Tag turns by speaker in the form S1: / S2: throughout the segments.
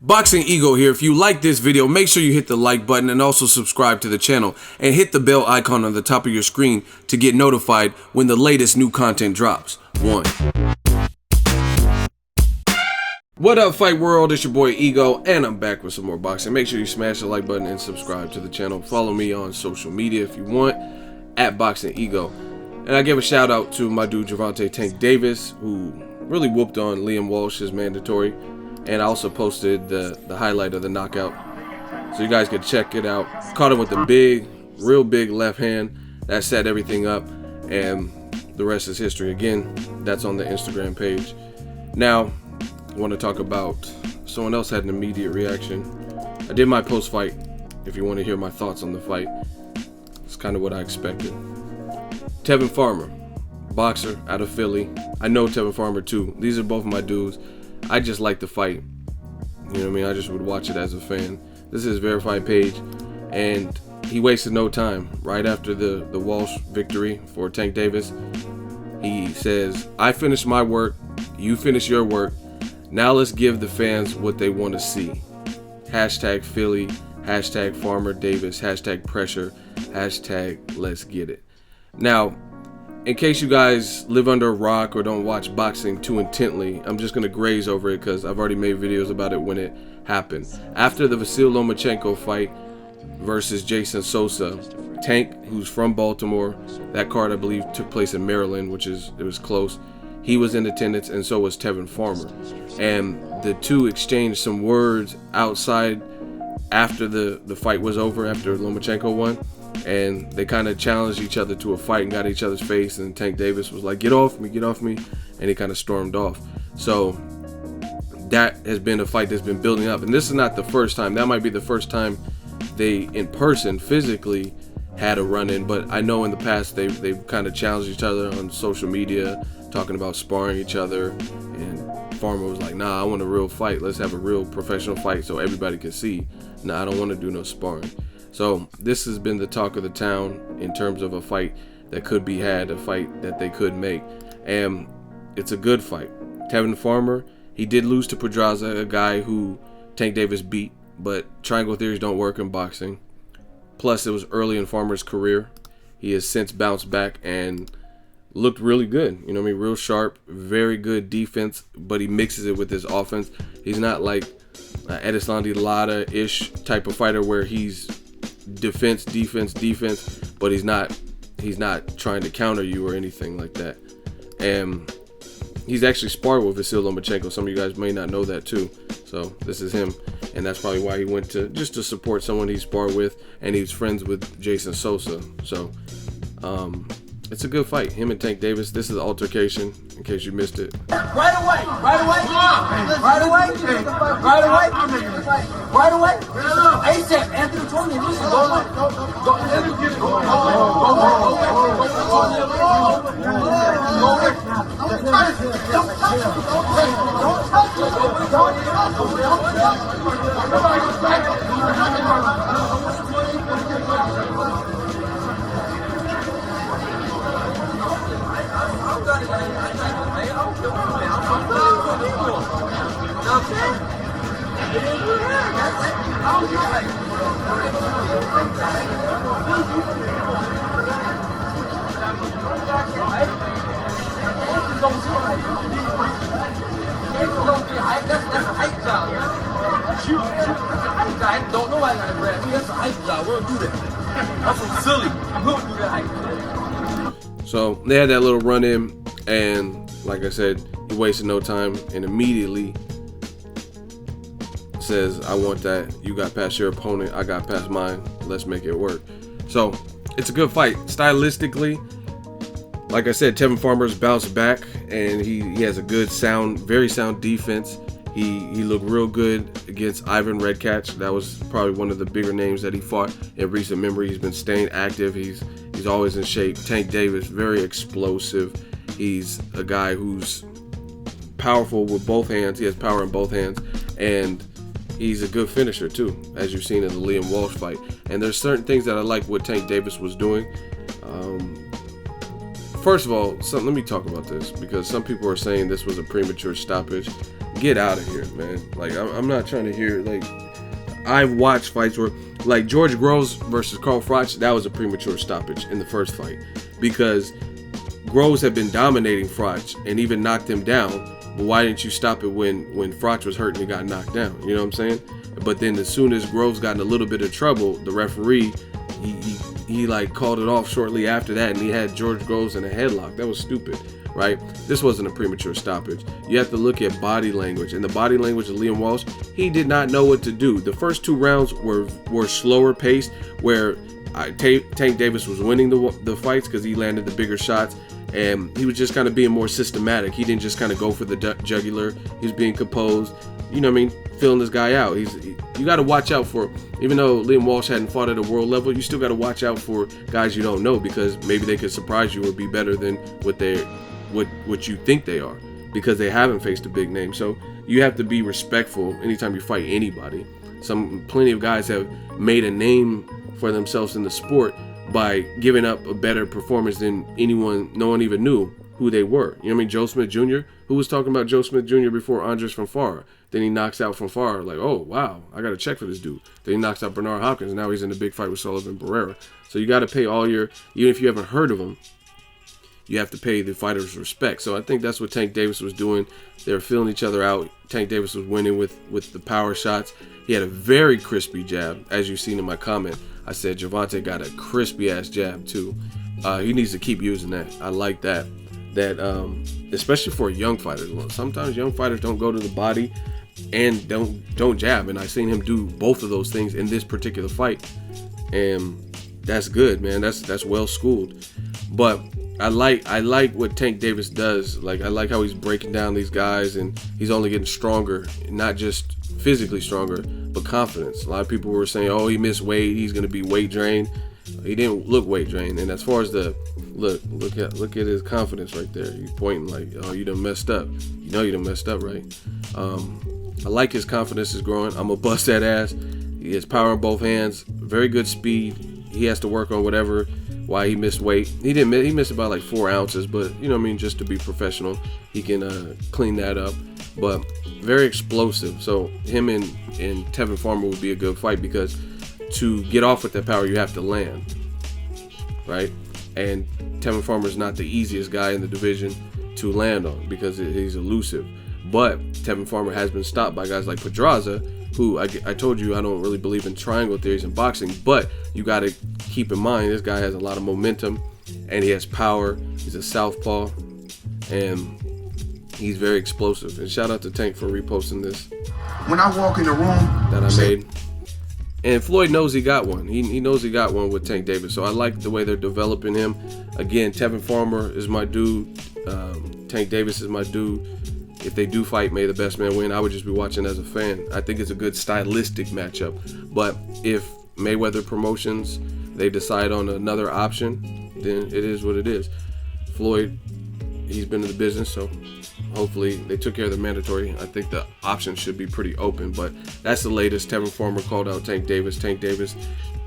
S1: Boxingego here. If you like this video, make sure you hit the like button and also subscribe to the channel and hit the bell icon on the top of your screen to get notified when the latest new content drops. What up, Fight World? It's your boy Ego, and I'm back with some more boxing. Make sure you smash the like button and subscribe to the channel. Follow me on social media if you want, at Boxingego. And I give a shout out to my dude Gervonta Tank Davis, who really whooped on Liam Walsh, his mandatory. And I also posted the highlight of the knockout, so you guys can check it out. Caught him with the real big left hand that set everything up, and the rest is history. Again, that's on the Instagram page. Now, I want to talk about someone else had an immediate reaction. I did my post-fight. If you want to hear my thoughts on the fight, it's kind of what I expected. Tevin Farmer, boxer out of Philly. I know Tevin Farmer too. These are both my dudes. I just like the fight. You know what I mean? I just would watch it as a fan. This is his verified page, and he wasted no time. Right after the Walsh victory for Tank Davis, he says, "I finished my work, you finish your work. Now let's give the fans what they want to see. Hashtag Philly, hashtag Farmer Davis, hashtag pressure, hashtag let's get it." Now, in case you guys live under a rock or don't watch boxing too intently, I'm just going to graze over it because I've already made videos about it when it happened. After the Vasyl Lomachenko fight versus Jason Sosa, Tank, who's from Baltimore, that card I believe took place in Maryland, it was close. He was in attendance, and so was Tevin Farmer. And the two exchanged some words outside after the fight was over, after Lomachenko won. And they kind of challenged each other to a fight and got each other's face, and Tank Davis was like, get off me, and he kind of stormed off. So that has been a fight that's been building up, and this is not the first time. That might be the first time they in person physically had a run-in, but I know in the past they've kind of challenged each other on social media, talking about sparring each other, and Farmer was like, nah, I want a real fight. Let's have a real professional fight so everybody can see. Nah, I don't want to do no sparring. So this has been the talk of the town in terms of a fight that could be had, a fight that they could make. And it's a good fight. Tevin Farmer, he did lose to Pedraza, a guy who Tank Davis beat, but triangle theories don't work in boxing. Plus, it was early in Farmer's career. He has since bounced back and looked really good. You know what I mean? Real sharp, very good defense, but he mixes it with his offense. He's not like Erislandy Lara-ish type of fighter where he's defense, but he's not trying to counter you or anything like that. And he's actually sparred with Vasyl Lomachenko. Some of you guys may not know that too. So this is him, and that's probably why he went to support someone he sparred with, and he was friends with Jason Sosa. So it's a good fight. Him and Tank Davis. This is the altercation, in case you missed it.
S2: Right away. ASAP. Anthony told me, listen, don't know why I got a that's a hype job. We don't do that. That's some silly. We don't do that hype.
S1: So they had that little run-in, and like I said, he wasted no time and immediately says, I want that. You got past your opponent, I got past mine. Let's make it work. So it's a good fight. Stylistically, like I said, Tevin Farmer's bounced back, and he has a good very sound defense. He looked real good against Ivan Redkach. That was probably one of the bigger names that he fought in recent memory. He's been staying active. He's always in shape. Tank Davis, very explosive. He's a guy who's powerful with both hands. He has power in both hands, and he's a good finisher too, as you've seen in the Liam Walsh fight. And there's certain things that I like what Tank Davis was doing. first of all, let me talk about this, because some people are saying this was a premature stoppage. Get out of here, man. Like, I'm not trying to hear, like, I've watched fights where, like, George Groves versus Carl Froch, that was a premature stoppage in the first fight, because Groves had been dominating Froch and even knocked him down. But why didn't you stop it when Froch was hurt and he got knocked down? You know what I'm saying? But then as soon as Groves got in a little bit of trouble, the referee, he like called it off shortly after that, and he had George Groves in a headlock. That was stupid, right? This wasn't a premature stoppage. You have to look at body language, and the body language of Liam Walsh, he did not know what to do. The first 2 rounds were slower paced, where Tank Davis was winning the fights because he landed the bigger shots, and he was just kind of being more systematic. He didn't just kind of go for the jugular. He was being composed, you know what I mean, filling this guy out. You got to watch out for, even though Liam Walsh hadn't fought at a world level, you still got to watch out for guys you don't know, because maybe they could surprise you or be better than what you think they are, because they haven't faced a big name. So you have to be respectful anytime you fight anybody. Plenty of guys have made a name for themselves in the sport by giving up a better performance than no one even knew who they were. You know what I mean? Joe Smith Jr., who was talking about Joe Smith Jr. before Andres Fanfara? Then he knocks out Fanfara, like, oh, wow, I got to check for this dude. Then he knocks out Bernard Hopkins, and now he's in the big fight with Sullivan Barrera. So you got to pay even if you haven't heard of him, you have to pay the fighters respect. So I think that's what Tank Davis was doing. They were filling each other out. Tank Davis was winning with the power shots. He had a very crispy jab, as you've seen in my comment. I said Gervonta got a crispy ass jab too. He needs to keep using that. I like that. Especially for a young fighter. Sometimes young fighters don't go to the body and don't jab, and I've seen him do both of those things in this particular fight, and that's good, man. That's well schooled. But I like what Tank Davis does. Like, I like how he's breaking down these guys, and he's only getting stronger, not just physically stronger, but confidence. A lot of people were saying, oh, he missed weight, he's gonna be weight drained. He didn't look weight drained. And as far as the look at his confidence right there. He's pointing like, oh, you done messed up. You know you done messed up, right? I like his confidence is growing. I'm gonna bust that ass. He has power in both hands, very good speed. He has to work on why he missed weight. He missed about like 4 ounces, but you know what I mean, just to be professional, he can clean that up. But very explosive. So him and Tevin Farmer would be a good fight, because to get off with that power, you have to land, right? And Tevin Farmer is not the easiest guy in the division to land on, because he's elusive. But Tevin Farmer has been stopped by guys like Pedraza, who I told you I don't really believe in triangle theories in boxing, but you got to keep in mind this guy has a lot of momentum and he has power. He's a southpaw and he's very explosive. And shout out to Tank for reposting this.
S3: When I walk in the room
S1: that I made. And Floyd knows he got one. He knows he got one with Tank Davis. So I like the way they're developing him. Again, Tevin Farmer is my dude. Tank Davis is my dude. If they do fight, may the best man win. I would just be watching as a fan. I think it's a good stylistic matchup. But if Mayweather Promotions, they decide on another option, then it is what it is. Floyd, he's been in the business, so hopefully they took care of the mandatory. I think the options should be pretty open, but that's the latest. Tevin Farmer called out Tank Davis. Tank Davis,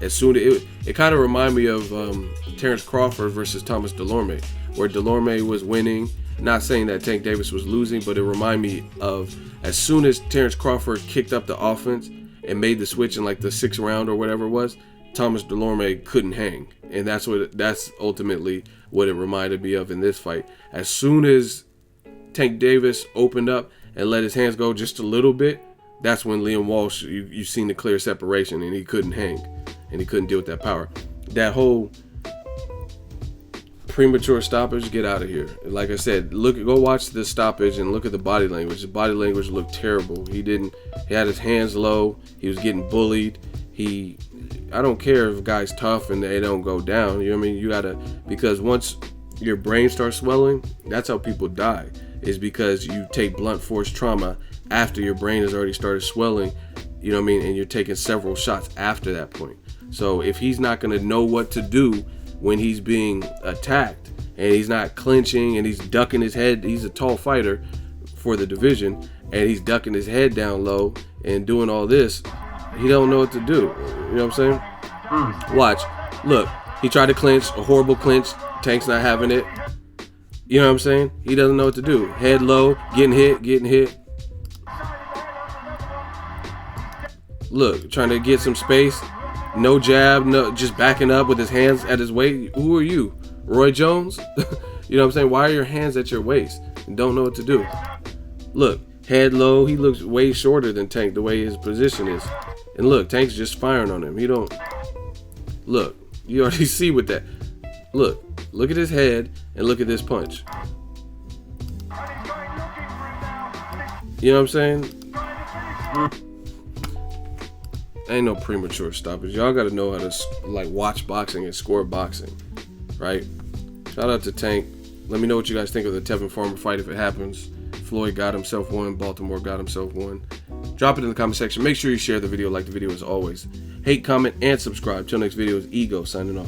S1: as soon as it kind of reminded me of Terrence Crawford versus Thomas Delorme, where Delorme was winning. Not saying that Tank Davis was losing, but it reminded me of as soon as Terrence Crawford kicked up the offense and made the switch in like the 6th round or whatever it was, Thomas Delorme couldn't hang, and that's ultimately what it reminded me of in this fight. As soon as Tank Davis opened up and let his hands go just a little bit, that's when Liam Walsh, you've seen the clear separation, and he couldn't hang, and he couldn't deal with that power. That whole premature stoppage, get out of here. Like I said, go watch the stoppage and look at the body language. The body language looked terrible. He had his hands low. He was getting bullied. I don't care if a guy's tough and they don't go down. You know what I mean? You gotta, because once your brain starts swelling, that's how people die. Is because you take blunt force trauma after your brain has already started swelling, you know what I mean, and you're taking several shots after that point. So if he's not going to know what to do when he's being attacked and he's not clinching and he's ducking his head, he's a tall fighter for the division, and he's ducking his head down low and doing all this, he don't know what to do. You know what I'm saying? Watch. Look, he tried to clinch, a horrible clinch. Tank's not having it. You know what I'm saying? He doesn't know what to do. Head low, getting hit. Look, trying to get some space. No jab, no, just backing up with his hands at his waist. Who are you? Roy Jones? You know what I'm saying? Why are your hands at your waist? And don't know what to do. Look, head low. He looks way shorter than Tank the way his position is. And look, Tank's just firing on him. He don't. Look, you already see with that. Look at his head and look at this punch. You know what I'm saying? Ain't no premature stoppage. Y'all got to know how to like watch boxing and score boxing, right? Shout out to Tank. Let me know what you guys think of the Tevin Farmer fight if it happens. Floyd got himself one. Baltimore got himself one. Drop it in the comment section. Make sure you share the video, like the video as always. Hate, comment, and subscribe. Till next video is Ego signing off.